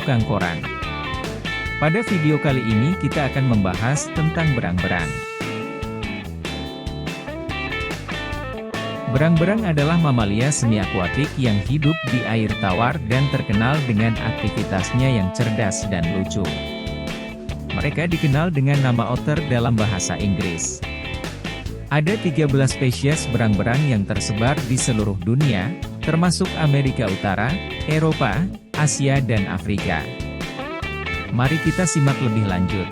tukang koran. Pada video kali ini kita akan membahas tentang berang-berang. Berang-berang adalah mamalia semi-akuatik yang hidup di air tawar dan terkenal dengan aktivitasnya yang cerdas dan lucu. Mereka dikenal dengan nama otter dalam bahasa Inggris. Ada 13 spesies berang-berang yang tersebar di seluruh dunia, termasuk Amerika Utara, Eropa, Asia dan Afrika. Mari kita simak lebih lanjut.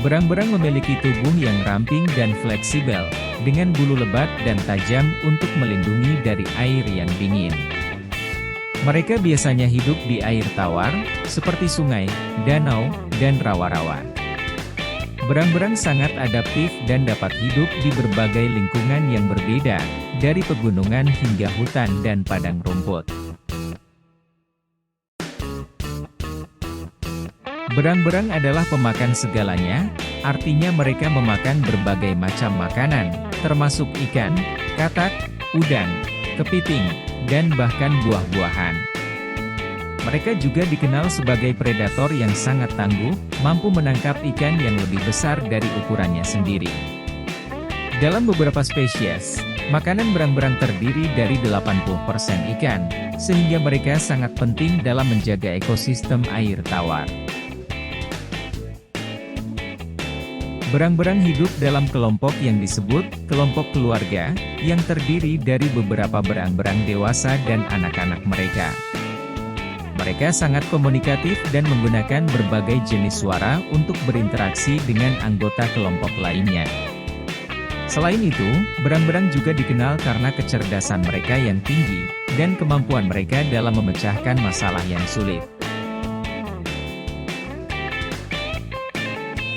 Berang-berang memiliki tubuh yang ramping dan fleksibel, dengan bulu lebat dan tajam untuk melindungi dari air yang dingin. Mereka biasanya hidup di air tawar, seperti sungai, danau, dan rawa-rawa. Berang-berang sangat adaptif dan dapat hidup di berbagai lingkungan yang berbeda, dari pegunungan hingga hutan dan padang rumput. Berang-berang adalah pemakan segalanya, artinya mereka memakan berbagai macam makanan, termasuk ikan, katak, udang, kepiting, dan bahkan buah-buahan. Mereka juga dikenal sebagai predator yang sangat tangguh, mampu menangkap ikan yang lebih besar dari ukurannya sendiri. Dalam beberapa spesies, makanan berang-berang terdiri dari 80% ikan, sehingga mereka sangat penting dalam menjaga ekosistem air tawar. Berang-berang hidup dalam kelompok yang disebut kelompok keluarga, yang terdiri dari beberapa berang-berang dewasa dan anak-anak mereka. Mereka sangat komunikatif dan menggunakan berbagai jenis suara untuk berinteraksi dengan anggota kelompok lainnya. Selain itu, berang-berang juga dikenal karena kecerdasan mereka yang tinggi, dan kemampuan mereka dalam memecahkan masalah yang sulit.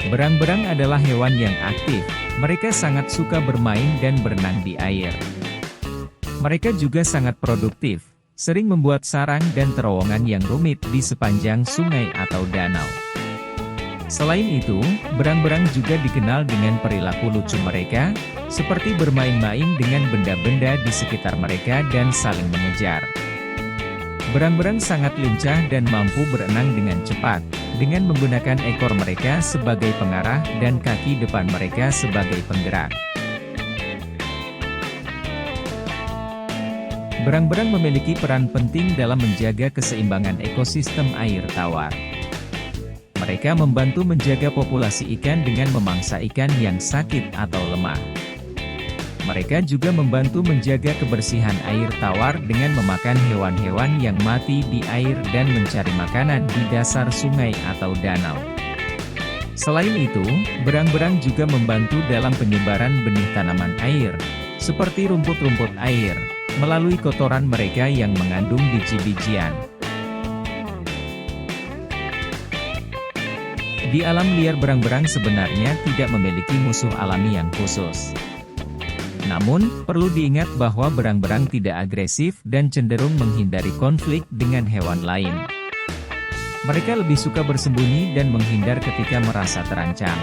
Berang-berang adalah hewan yang aktif, mereka sangat suka bermain dan berenang di air. Mereka juga sangat produktif, sering membuat sarang dan terowongan yang rumit di sepanjang sungai atau danau. Selain itu, berang-berang juga dikenal dengan perilaku lucu mereka, seperti bermain-main dengan benda-benda di sekitar mereka dan saling mengejar. Berang-berang sangat lincah dan mampu berenang dengan cepat, dengan menggunakan ekor mereka sebagai pengarah dan kaki depan mereka sebagai penggerak. Berang-berang memiliki peran penting dalam menjaga keseimbangan ekosistem air tawar. Mereka membantu menjaga populasi ikan dengan memangsa ikan yang sakit atau lemah. Mereka juga membantu menjaga kebersihan air tawar dengan memakan hewan-hewan yang mati di air dan mencari makanan di dasar sungai atau danau. Selain itu, berang-berang juga membantu dalam penyebaran benih tanaman air, seperti rumput-rumput air, melalui kotoran mereka yang mengandung biji-bijian. Di alam liar berang-berang sebenarnya tidak memiliki musuh alami yang khusus. Namun, perlu diingat bahwa berang-berang tidak agresif dan cenderung menghindari konflik dengan hewan lain. Mereka lebih suka bersembunyi dan menghindar ketika merasa terancam.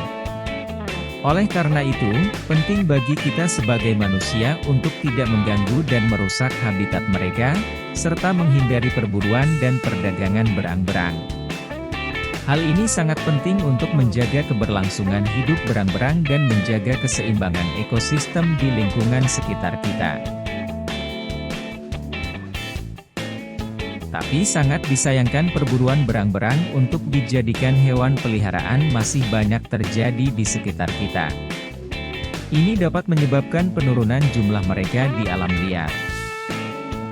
Oleh karena itu, penting bagi kita sebagai manusia untuk tidak mengganggu dan merusak habitat mereka, serta menghindari perburuan dan perdagangan berang-berang. Hal ini sangat penting untuk menjaga keberlangsungan hidup berang-berang dan menjaga keseimbangan ekosistem di lingkungan sekitar kita. Tapi sangat disayangkan perburuan berang-berang untuk dijadikan hewan peliharaan masih banyak terjadi di sekitar kita. Ini dapat menyebabkan penurunan jumlah mereka di alam liar.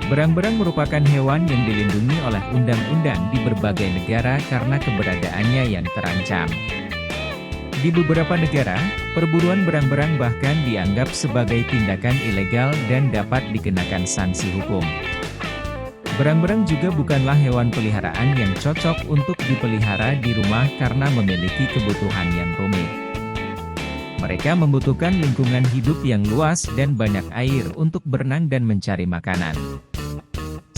Berang-berang merupakan hewan yang dilindungi oleh undang-undang di berbagai negara karena keberadaannya yang terancam. Di beberapa negara, perburuan berang-berang bahkan dianggap sebagai tindakan ilegal dan dapat dikenakan sanksi hukum. Berang-berang juga bukanlah hewan peliharaan yang cocok untuk dipelihara di rumah karena memiliki kebutuhan yang rumit. Mereka membutuhkan lingkungan hidup yang luas dan banyak air untuk berenang dan mencari makanan.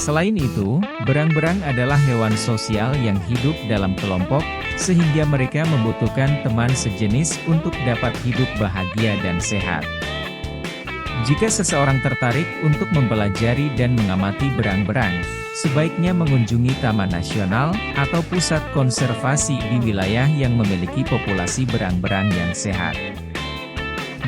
Selain itu, berang-berang adalah hewan sosial yang hidup dalam kelompok, sehingga mereka membutuhkan teman sejenis untuk dapat hidup bahagia dan sehat. Jika seseorang tertarik untuk mempelajari dan mengamati berang-berang, sebaiknya mengunjungi taman nasional atau pusat konservasi di wilayah yang memiliki populasi berang-berang yang sehat.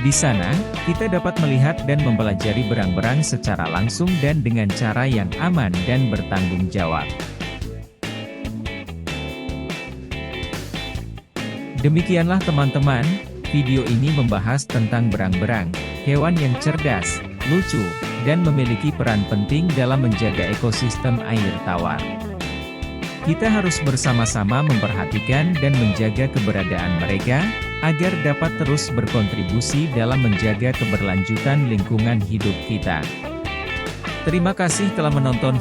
Di sana, kita dapat melihat dan mempelajari berang-berang secara langsung dan dengan cara yang aman dan bertanggung jawab. Demikianlah teman-teman, video ini membahas tentang berang-berang, hewan yang cerdas, lucu, dan memiliki peran penting dalam menjaga ekosistem air tawar. Kita harus bersama-sama memperhatikan dan menjaga keberadaan mereka, agar dapat terus berkontribusi dalam menjaga keberlanjutan lingkungan hidup kita. Terima kasih telah menonton